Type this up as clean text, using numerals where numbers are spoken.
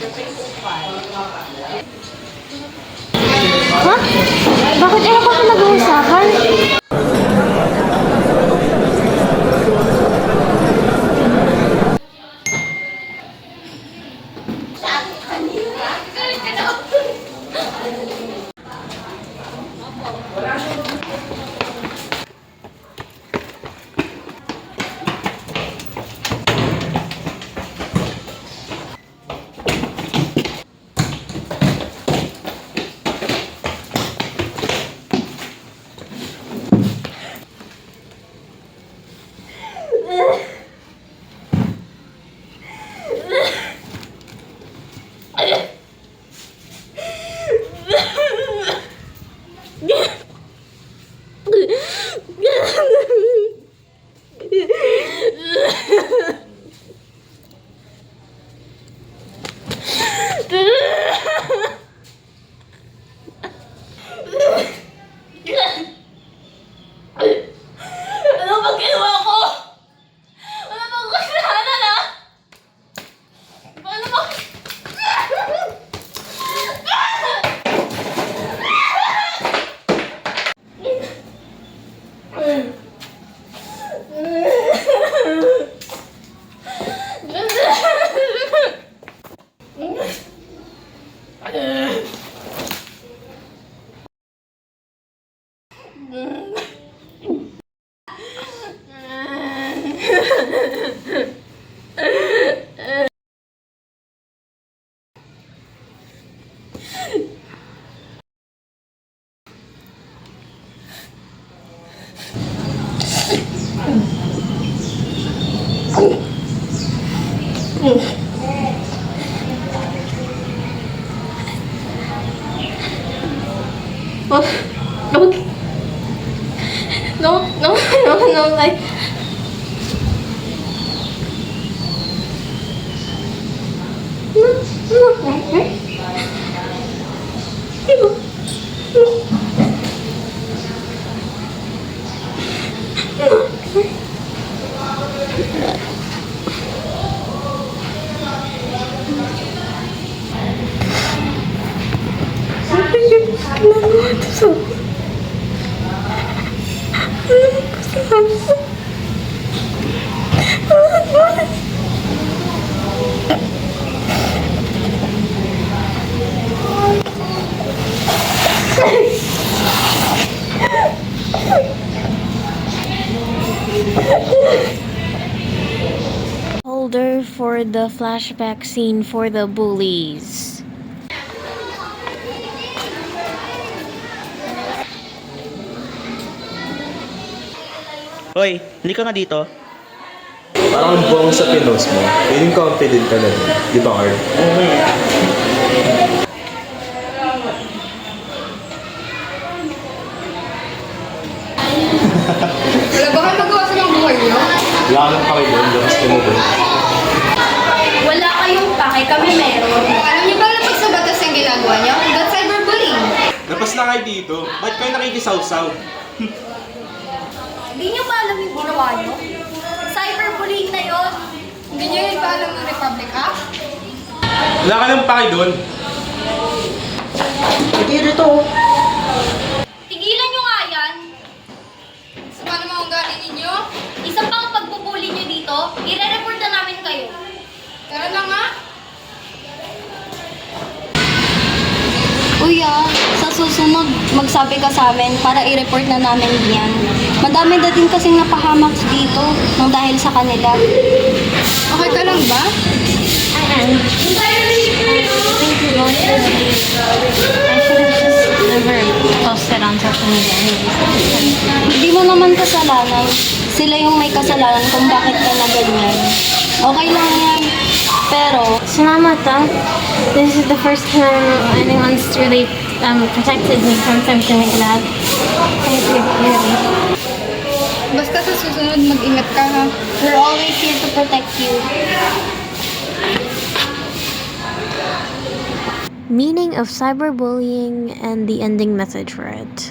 Ha? Bakit ayaw ko nag-uusapan? Ano ba ginawa ko? Ano bang kasalanan, ha? Ano ba? No, like... Holder for the flashback scene for the bullies. Hoy, hindi ka nga dito. Parang buong sa pinos mo. Feeling confident ka na din. Di ba, Art? Wala ba kayo magawa sa mga buhay niyo? Wala ka kami doon. Lakas ka na doon. Wala kayong pake, kami meron. Alam niyo ba na pag sa batas yung ginagawa niyo? That's cyberbullying. Lapas na kayo dito. Ba't kayo nakikisaw-saw? Hindi niyo ba alam yung ginawa niyo? Cyberbullying na yon. Hindi niyo yung ba alam ng Republic Act? Wala ka lang paki doon. Hindi dito. Tigilan niyo nga yan. Sa paano mga ugali ninyo? Isa pang pagbubuli niyo dito, ire-report na namin kayo. Tara na nga. Kuya, sa susunod, magsabi ka sa amin para i-report na namin yan. Madami na din kasing napahamak dito nang dahil sa kanila. Okay ka lang ba? I should have just never posted on social media anyways. Hindi mo naman kasalanan. Sila yung may kasalanan kung bakit ka na ganyan. Okay lang yan. Pero, Salamat, ah. This is the first time anyone's really protected me from something like that. Thank you, really. Basta sa susunod, mag-ingat ka ha. we're always here to protect you. Meaning of cyberbullying and the ending message for it.